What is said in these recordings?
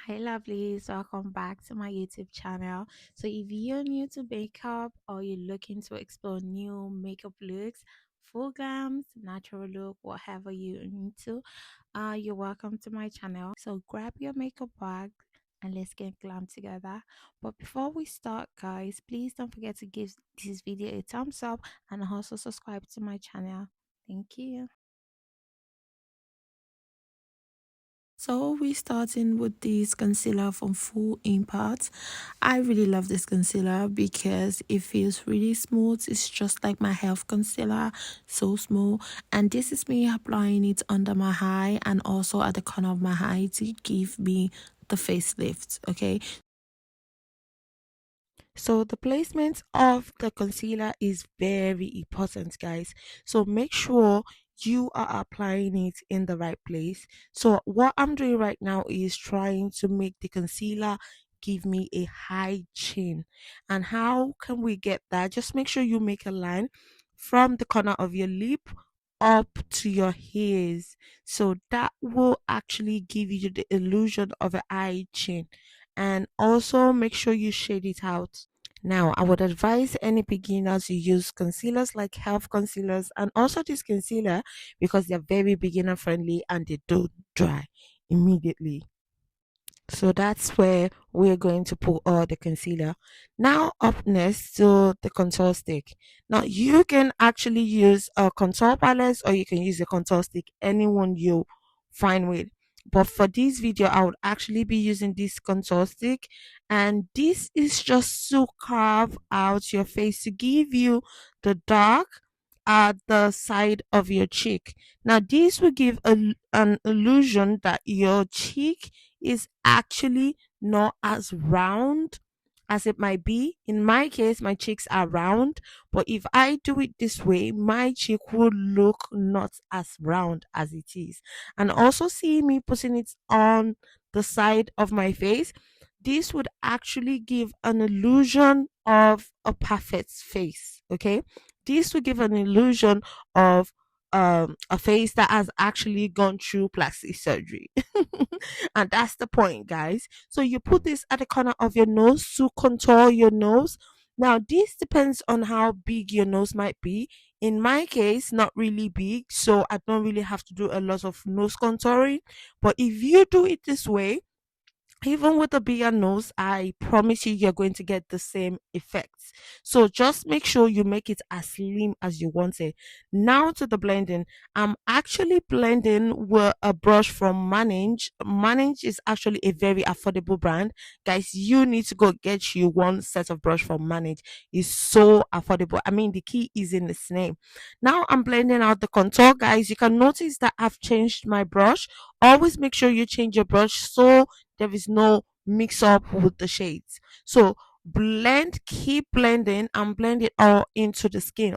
Hi lovelies, welcome back to my YouTube channel. So if you're new to makeup or you're looking to explore new makeup looks, full glams, natural look, whatever you're into, you're welcome to my channel. So grab your makeup bag and let's get glam together. But before we start guys, please don't forget to give this video a thumbs up and also subscribe to my channel. Thank you. So we're starting with this concealer from Full Impact. I really love this concealer because it feels really smooth. It's just like my health concealer, so smooth. And this is me applying it under my eye and also at the corner of my eye to give me the facelift. Okay, so the placement of the concealer is very important, guys. So make sure you are applying it in the right place. So what I'm doing right now is trying to make the concealer give me a high chin. And how can we get that? Just make sure you make a line from the corner of your lip up to your ears. So that will actually give you the illusion of a high chin. And also make sure you shade it out. Now, I would advise any beginners to use concealers like health concealers and also this concealer because they're very beginner friendly and they don't dry immediately. So that's where we're going to put all the concealer. Now up next to the contour stick. Now you can actually use a contour palette or you can use a contour stick, anyone you find with. But for this video, I would actually be using this contour stick, and this is just to carve out your face to give you the dark at the side of your cheek. Now this will give an illusion that your cheek is actually not as round as it might be. In my case, my cheeks are round, but if I do it this way, my cheek will look not as round as it is. And also see me putting it on the side of my face. This would actually give an illusion of a perfect face. Okay. This would give an illusion of a face that has actually gone through plastic surgery. And that's the point, guys. So you put this at the corner of your nose to contour your nose. Now, this depends on how big your nose might be. In my case, not really big, so I don't really have to do a lot of nose contouring. But if you do it this way, even with a bigger nose, I promise you, you're going to get the same effects. So just make sure you make it as slim as you want it. Now to the blending. I'm actually blending with a brush from Manage. Manage is actually a very affordable brand. Guys, you need to go get you one set of brush from Manage. It's so affordable. I mean, the key is in its name. Now I'm blending out the contour. Guys, you can notice that I've changed my brush. Always make sure you change your brush so there is no mix up with the shades. So blend, keep blending and blend it all into the skin.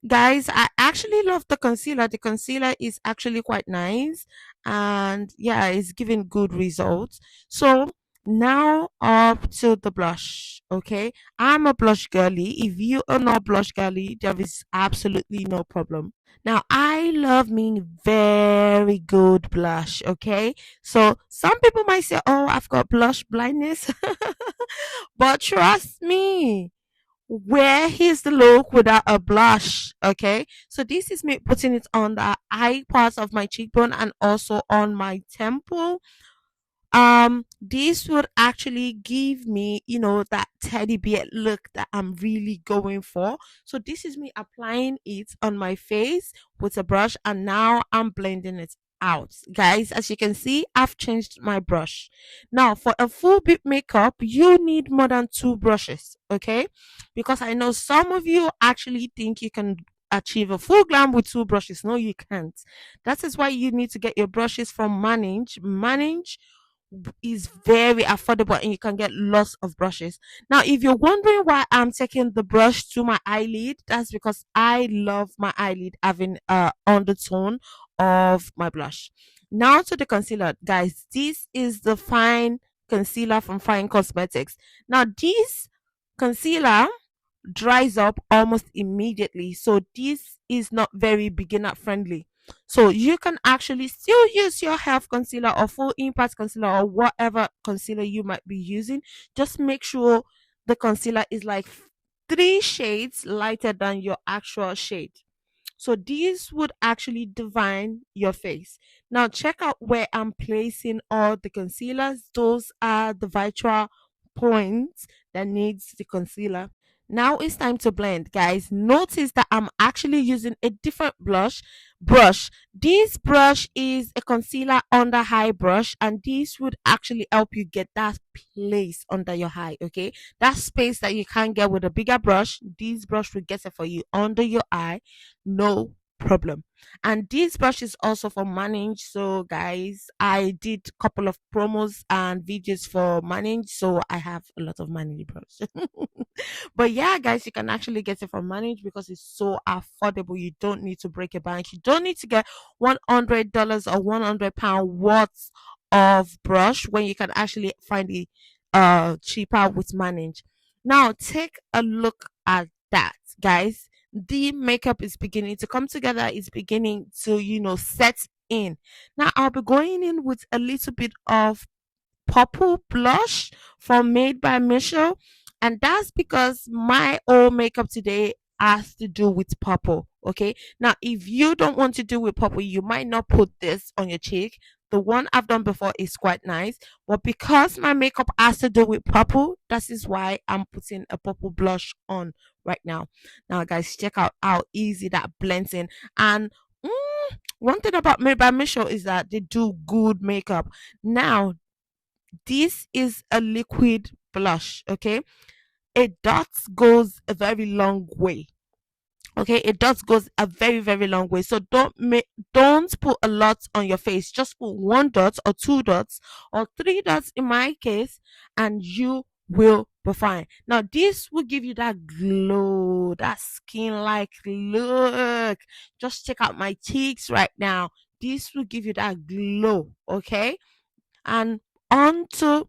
Guys, I actually love the concealer. The concealer is actually quite nice and yeah, it's giving good results. So now up to the blush. Okay, I'm a blush girly. If you are not blush girly, there is absolutely no problem. Now, I love me very good blush, okay? So, some people might say, oh, I've got blush blindness. But trust me, where is the look without a blush, okay? So, this is me putting it on the eye part of my cheekbone and also on my temple. This would actually give me, that teddy bear look that I'm really going for. So this is me applying it on my face with a brush, and now I'm blending it out. Guys, as you can see, I've changed my brush. Now for a full bit makeup, you need more than two brushes, okay? Because I know some of you actually think you can achieve a full glam with two brushes. No, you can't. That is why you need to get your brushes from Manage is very affordable and you can get lots of brushes. Now, if you're wondering why I'm taking the brush to my eyelid, that's because I love my eyelid having undertone of my blush. Now to the concealer, guys. This is the Fine concealer from Fine Cosmetics. Now, this concealer dries up almost immediately, so this is not very beginner friendly. So you can actually still use your health concealer or full impact concealer or whatever concealer you might be using. Just make sure the concealer is like 3 shades lighter than your actual shade. So these would actually define your face. Now check out where I'm placing all the concealers. Those are the virtual points that needs the concealer. Now it's time to blend, guys. Notice that I'm actually using a different brush. This brush is a concealer under eye brush, and this would actually help you get that place under your eye. Okay, that space that you can't get with a bigger brush, this brush will get it for you under your eye, no problem. And this brush is also for Manage. So guys, I did a couple of promos and videos for Manage, so I have a lot of Manage brush. But yeah, guys, you can actually get it from Manage because it's so affordable. You don't need to break a bank. You don't need to get $100 or £100 worth of brush when you can actually find it cheaper with Manage. Now take a look at that, guys. The makeup is beginning to come together, it's beginning to, set in. Now I'll be going in with a little bit of purple blush from Made by Michelle, and that's because my whole makeup today has to do with purple. Okay, now if you don't want to do with purple, you might not put this on your cheek. The one I've done before is quite nice, but because my makeup has to do with purple, that is why I'm putting a purple blush on right now. Now, guys, check out how easy that blends in. And one thing about Made by Michelle is that they do good makeup. Now, this is a liquid blush, okay? A dot goes a very long way. Okay, it does goes a very very long way. So don't put a lot on your face. Just put 1 dot or 2 dots or 3 dots in my case, and you will be fine. Now this will give you that glow, that skin like look. Just check out my cheeks right now. This will give you that glow, okay? And onto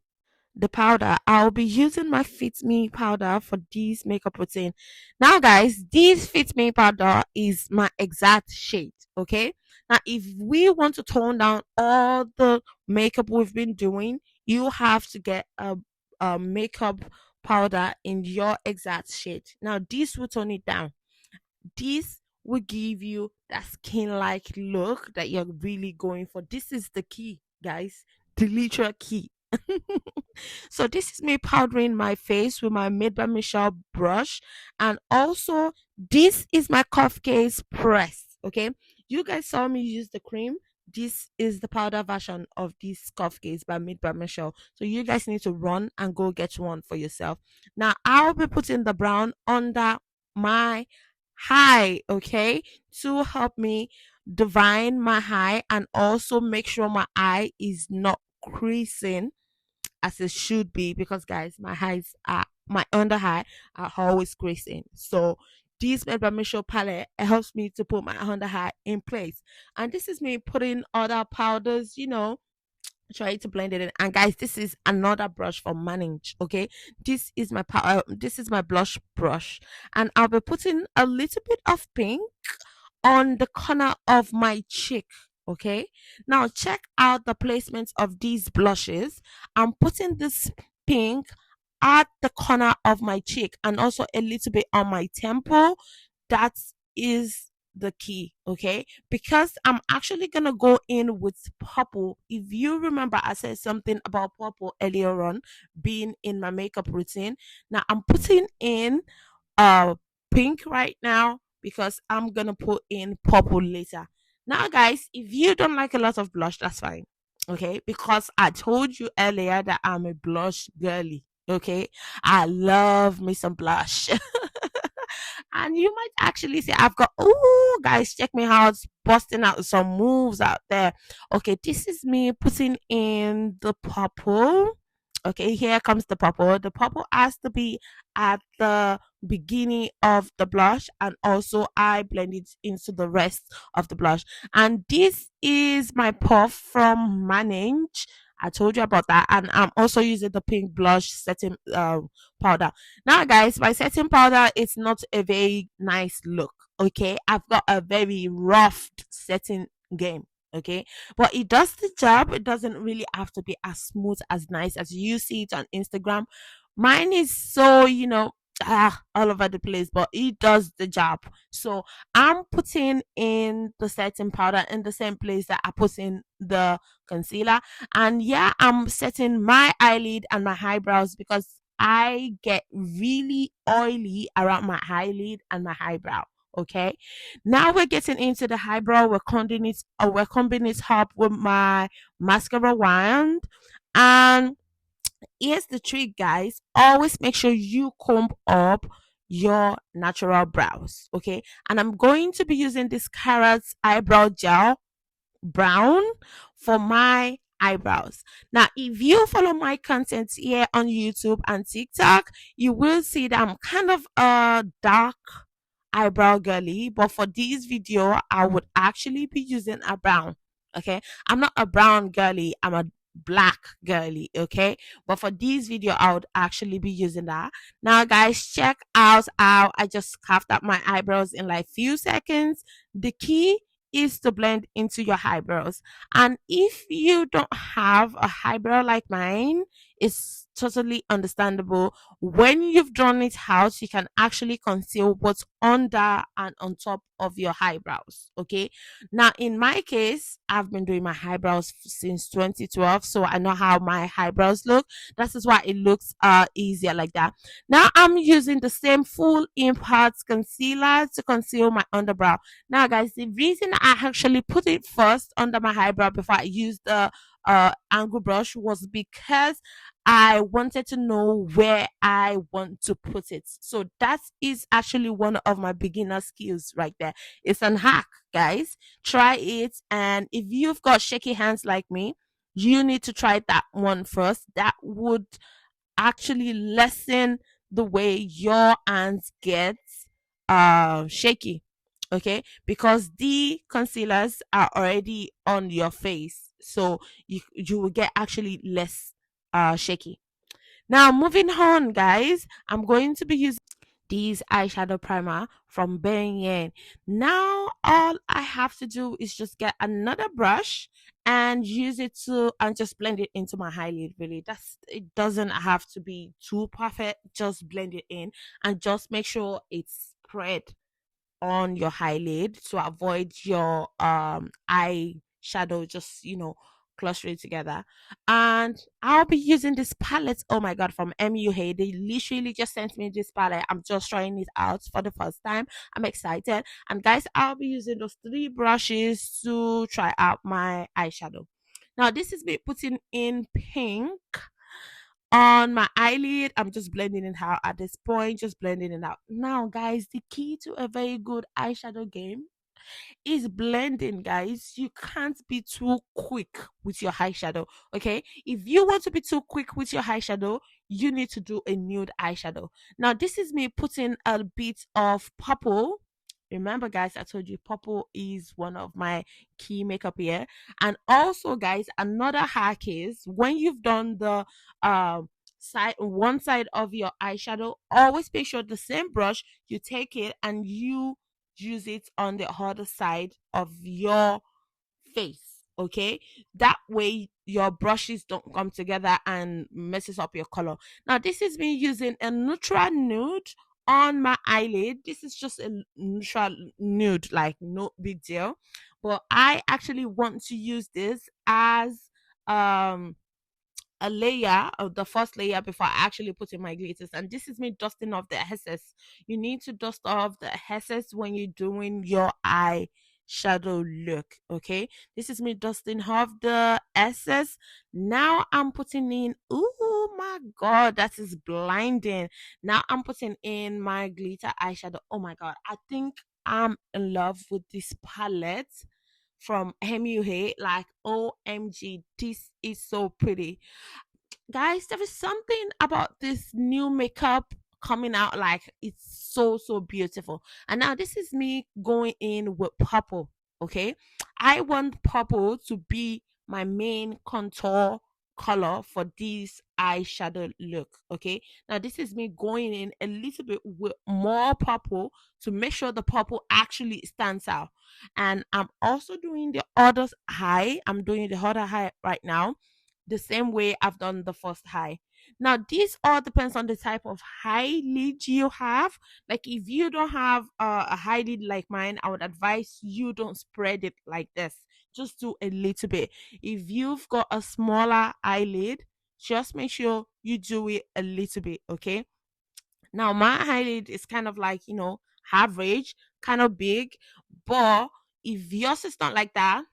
the powder. I'll be using my Fit Me powder for this makeup routine. Now, guys, this Fit Me powder is my exact shade. Okay. Now, if we want to tone down all the makeup we've been doing, you have to get a makeup powder in your exact shade. Now, this will tone it down. This will give you that skin like look that you're really going for. This is the key, guys. The literal key. So this is me powdering my face with my Made by Michelle brush, and also this is my cuff case press. Okay, you guys saw me use the cream. This is the powder version of this cuff case by Made by Michelle. So you guys need to run and go get one for yourself. Now I'll be putting the brown under my eye, okay, to help me divine my eye and also make sure my eye is not creasing as it should be, because guys, my under eye are always creasing. So this Made by Michelle palette helps me to put my under eye in place. And this is me putting other powders, try to blend it in. And guys, this is another brush from Manage. Okay, this is my this is my blush brush, and I'll be putting a little bit of pink on the corner of my cheek. Okay, now check out the placements of these blushes. I'm putting this pink at the corner of my cheek and also a little bit on my temple. That is the key, okay? Because I'm actually gonna go in with purple. If you remember, I said something about purple earlier on being in my makeup routine. Now I'm putting in pink right now because I'm gonna put in purple later. Now, guys, if you don't like a lot of blush, that's fine. Okay, because I told you earlier that I'm a blush girly. Okay, I love me some blush. And you might actually say, I've got, oh, guys, check me out, busting out some moves out there. Okay, this is me putting in the purple. Okay, here comes the purple. The purple has to be at the beginning of the blush, and also I blend it into the rest of the blush. And this is my puff from Manage. I told you about that, and I'm also using the pink blush setting powder. Now, guys, my setting powder is not a very nice look. Okay, I've got a very rough setting game. Okay, but it does the job. It doesn't really have to be as smooth as nice as you see it on Instagram. Mine is so, all over the place, but it does the job. So I'm putting in the setting powder in the same place that I put in the concealer. And yeah, I'm setting my eyelid and my eyebrows because I get really oily around my eyelid and my eyebrow. Okay, now we're getting into the eyebrow. We're combing it up with my mascara wand. And here's the trick, guys. Always make sure you comb up your natural brows. Okay, and I'm going to be using this Carrot's eyebrow gel brown for my eyebrows. Now, if you follow my content here on YouTube and TikTok, you will see that I'm kind of a dark eyebrow girly, but for this video I would actually be using a brown. Okay, I'm not a brown girly, I'm a black girly. Okay, but for this video I would actually be using that. Now guys, check out how I just carved up my eyebrows in like few seconds. The key is to blend into your eyebrows, and if you don't have a eyebrow like mine, it's totally understandable. When you've drawn it out, you can actually conceal what's under and on top of your eyebrows. Okay, now in my case, I've been doing my eyebrows since 2012, so I know how my eyebrows look. That is why it looks easier like that. Now I'm using the same full impact concealer to conceal my underbrow. Now guys, the reason I actually put it first under my eyebrow before I used the angle brush was because I wanted to know where I want to put it. So that is actually one of my beginner skills right there. It's an hack, guys. Try it. And if you've got shaky hands like me, you need to try that one first. That would actually lessen the way your hands get shaky. Okay, because the concealers are already on your face, so you will get actually less shaky. Now, moving on, guys, I'm going to be using this eyeshadow primer from Ben. Now, all I have to do is just get another brush and use it to and just blend it into my eyelid. Really, it doesn't have to be too perfect. Just blend it in and just make sure it's spread on your eyelid to avoid your eye shadow just clustering together. And I'll be using this palette, oh my god, from MUA. They literally just sent me this palette. I'm just trying it out for the first time. I'm excited. And guys, I'll be using those three brushes to try out my eyeshadow. Now this is me putting in pink on my eyelid. I'm just blending it out at this point, just blending it out. Now guys, the key to a very good eyeshadow game is blending, guys. You can't be too quick with your eyeshadow. Okay, if you want to be too quick with your eyeshadow, you need to do a nude eyeshadow. Now this is me putting a bit of purple. Remember guys, I told you purple is one of my key makeup here. And also guys, another hack is when you've done the one side of your eyeshadow, always make sure the same brush, you take it and you use it on the other side of your face. Okay, that way your brushes don't come together and messes up your color. Now this is me using a neutral nude on my eyelid. This is just a neutral nude, like no big deal, but I actually want to use this as um a layer of the first layer before I actually put in my glitters. And this is me dusting off the excess. You need to dust off the excess when you're doing your eye shadow look. Okay, this is me dusting off the excess. Now I'm putting in, oh my god, that is blinding. Now I'm putting in my glitter eyeshadow. Oh my god, I think I'm in love with this palette from MUA. Like, OMG, this is so pretty. Guys, there is something about this new makeup coming out, like it's so beautiful. And now this is me going in with purple. Okay, I want purple to be my main contour color for this eyeshadow look. Okay, now this is me going in a little bit with more purple to make sure the purple actually stands out. And I'm also doing the other high. I'm doing the other high right now, the same way I've done the first high. Now, this all depends on the type of high lid you have. Like, if you don't have a high lid like mine, I would advise you don't spread it like this. Just do a little bit. If you've got a smaller eyelid, just make sure you do it a little bit, okay? Now, my eyelid is kind of like, average, kind of big, but if yours is not like that,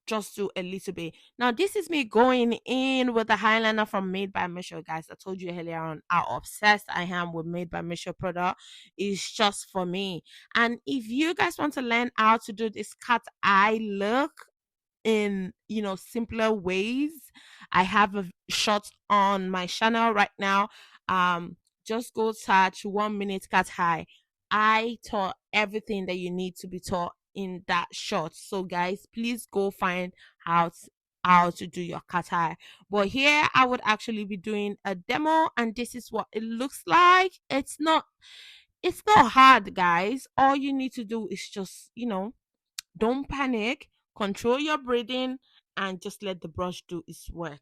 just do a little bit. Now, this is me going in with the eyeliner from Made by Measure, guys. I told you earlier on how obsessed I am with Made by Measure product. It's just for me. And if you guys want to learn how to do this cat eye look in simpler ways, I have a shot on my channel right now. Just go search 1 minute cat eye. I taught everything that you need to be taught in that short. So guys, please go find how to do your cat eye. But here I would actually be doing a demo, and this is what it looks like. It's not hard, guys. All you need to do is just don't panic, control your breathing, and just let the brush do its work.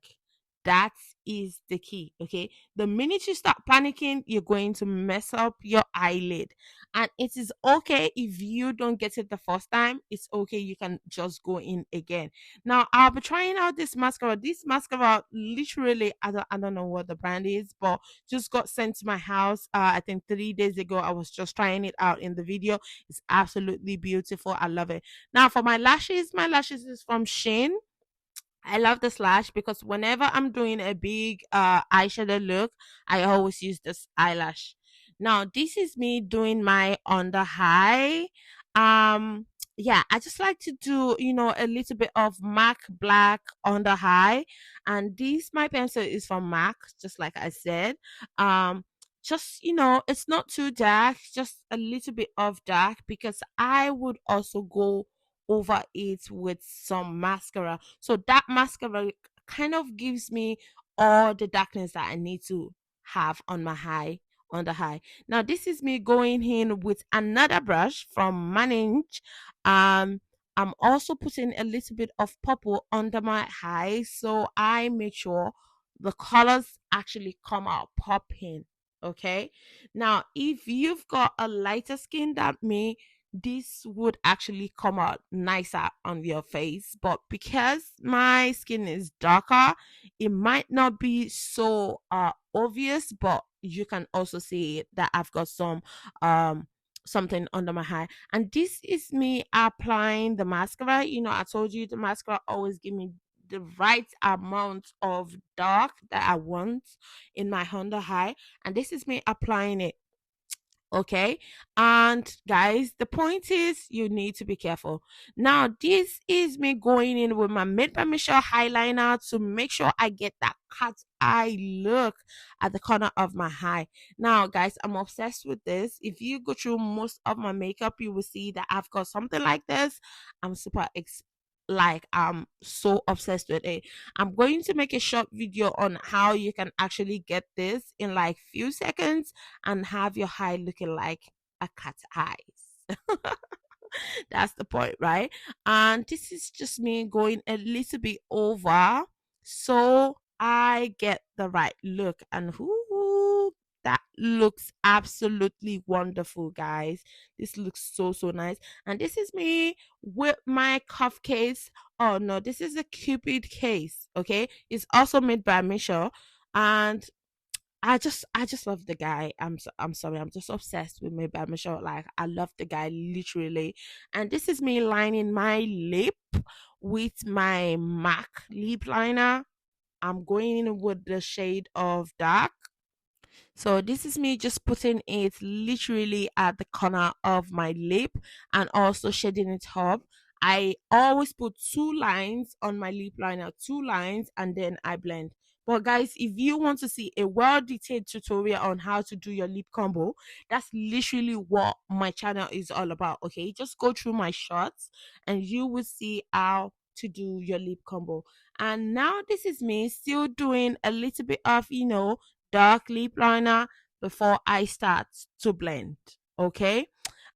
That is the key, okay? The minute you start panicking, you're going to mess up your eyelid. And it is okay if you don't get it the first time. It's okay. You can just go in again. Now, I'll be trying out this mascara. This mascara, literally, I don't know what the brand is, but just got sent to my house, I think 3 days ago. I was just trying it out in the video. It's absolutely beautiful. I love it. Now, for my lashes is from Shane. I love this lash because whenever I'm doing a big eyeshadow look, I always use this eyelash. Now, this is me doing my under eye. Yeah, I just like to do, a little bit of MAC black under eye. And this, my pencil is from MAC, just like I said. Just, it's not too dark, just a little bit of dark, because I would also go over it with some mascara. So that mascara kind of gives me all the darkness that I need to have on my eye, on the eye. Now, this is me going in with another brush from Manage. I'm also putting a little bit of purple under my eye, so I make sure the colors actually come out popping. Okay. Now, if you've got a lighter skin than me, this would actually come out nicer on your face. But because my skin is darker, it might not be so obvious, but you can also see that I've got something under my eye. And this is me applying the mascara. I told you the mascara always give me the right amount of dark that I want in my under eye, and this is me applying it. Okay. And guys, the point is you need to be careful. Now, this is me going in with my Made by Michelle highlighter to make sure I get that cat eye look at the corner of my eye. Now, guys, I'm obsessed with this. If you go through most of my makeup, you will see that I've got something like this. I'm like, I'm so obsessed with it. I'm going to make a short video on how you can actually get this in like few seconds and have your eye looking like a cat's eyes. That's the point, right? And this is just me going a little bit over so I get the right look. And whoo, that looks absolutely wonderful, guys. This looks so nice. And this is me with my cuff case. Oh no, this is a Cupid case. Okay, it's also made by Michelle, and I just love the guy. I'm sorry, I'm just obsessed with Made by Michelle. Like, I love the guy literally. And this is me lining my lip with my MAC lip liner. I'm going in with the shade of dark. So this is me just putting it literally at the corner of my lip and also shading it up. I always put 2 lines on my lip liner, 2 lines, and then I blend. But guys, if you want to see a well-detailed tutorial on how to do your lip combo, that's literally what my channel is all about. Okay, just go through my shorts and you will see how to do your lip combo. And now this is me still doing a little bit of, dark lip liner before I start to blend. Okay.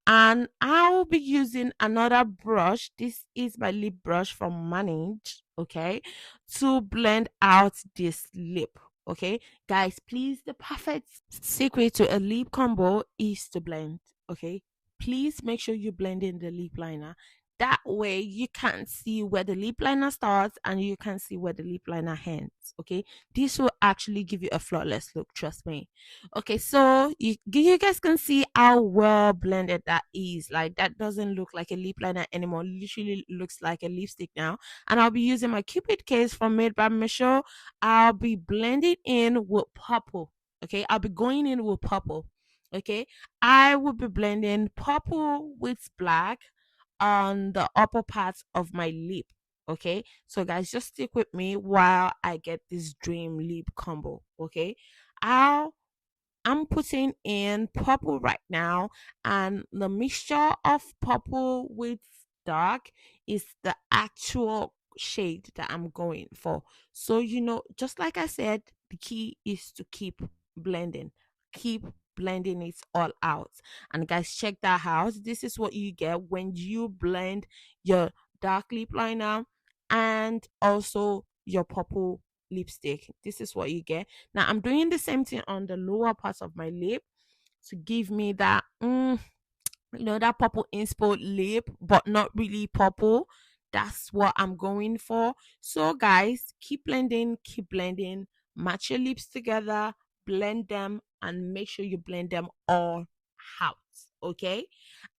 And I'll be using another brush. This is my lip brush from Manage, okay, to blend out this lip. Okay, guys, please, the perfect secret to a lip combo is to blend. Okay, please make sure you blend in the lip liner. That way, you can see where the lip liner starts and you can see where the lip liner ends. Okay, this will actually give you a flawless look. Trust me. Okay, so you guys can see how well blended that is. Like that doesn't look like a lip liner anymore. Literally looks like a lipstick now. And I'll be using my Cupid case from Made by Michelle. I'll be blending in with purple. Okay, I'll be going in with purple. Okay, I will be blending purple with black on the upper parts of my lip. Okay, so guys, just stick with me while I get this dream lip combo. Okay, I'll I'm putting in purple right now, and the mixture of purple with dark is the actual shade that I'm going for. So, just like I said, the key is to keep blending it all out. And guys, check that out. This is what you get when you blend your dark lip liner and also your purple lipstick. This is what you get. Now I'm doing the same thing on the lower parts of my lip to give me that that purple inspo lip, but not really purple. That's what I'm going for. So guys, keep blending, match your lips together, blend them, and make sure you blend them all out. Okay.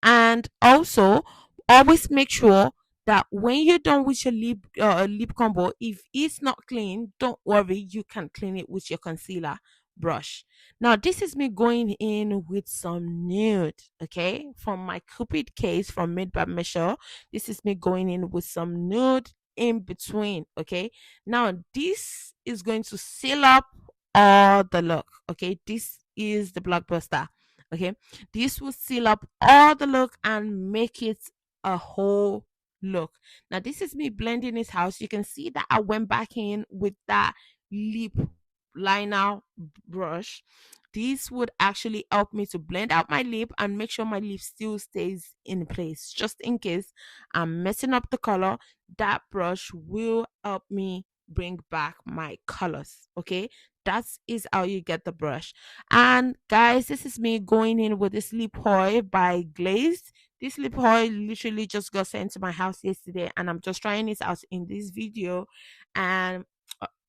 And also, always make sure that when you're done with your lip combo, if it's not clean, don't worry, you can clean it with your concealer brush. Now, this is me going in with some nude, okay, from my Cupid case from Made by Michelle. This is me going in with some nude in between, okay. Now, this is going to seal up all the look, okay. This is the blockbuster, okay. This will seal up all the look and make it a whole look. Now, this is me blending this out. You can see that I went back in with that lip liner brush. This would actually help me to blend out my lip and make sure my lip still stays in place. Just in case I'm messing up the color, that brush will help me bring back my colors. Okay, that is how you get the brush. And guys, this is me going in with this lip oil by Glaze. This lip oil literally just got sent to my house yesterday, and I'm just trying it out in this video. And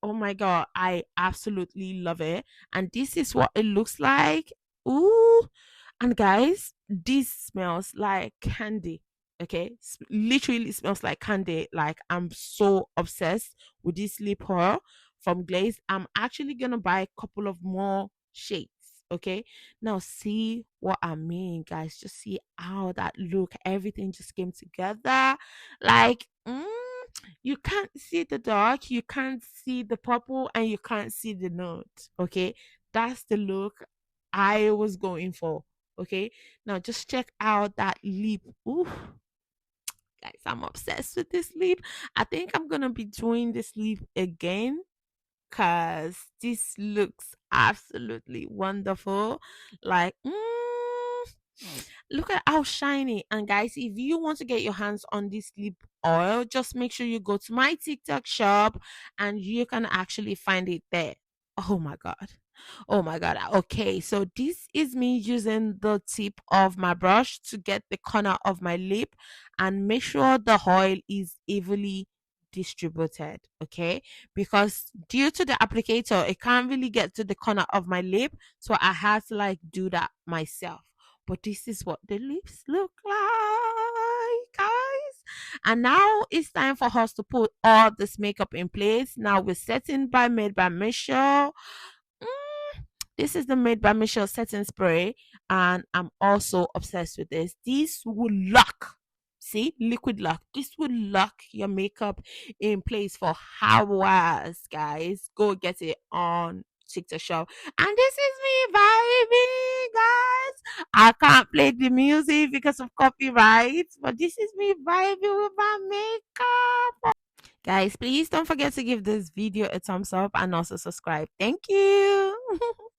oh my god, I absolutely love it. And this is what it looks like. Ooh, and guys, this smells like candy. Okay, literally smells like candy. Like I'm so obsessed with this lip oil from Glaze. I'm actually gonna buy a couple of more shades. Okay, now see what I mean, guys. Just see how that look. Everything just came together. Like, you can't see the dark, you can't see the purple, and you can't see the nude. Okay, that's the look I was going for. Okay, now just check out that lip. Ooh, guys, I'm obsessed with this lip. I think I'm gonna be doing this lip again because this looks absolutely wonderful. Like, look at how shiny. And guys, if you want to get your hands on this lip oil, just make sure you go to my TikTok shop and you can actually find it there. Oh my god. Oh my god. Okay, so this is me using the tip of my brush to get the corner of my lip and make sure the oil is evenly distributed. Okay, because due to the applicator, it can't really get to the corner of my lip, so I had to like do that myself. But this is what the lips look like, guys. And now it's time for us to put all this makeup in place. Now we're setting by Made by Michelle. This is the Made by Michelle setting spray, and I'm also obsessed with this. This will lock. See, liquid lock. This will lock your makeup in place for hours, guys. Go get it on TikTok shop. And this is me vibing, guys. I can't play the music because of copyright, but this is me vibing with my makeup. Guys, please don't forget to give this video a thumbs up and also subscribe. Thank you.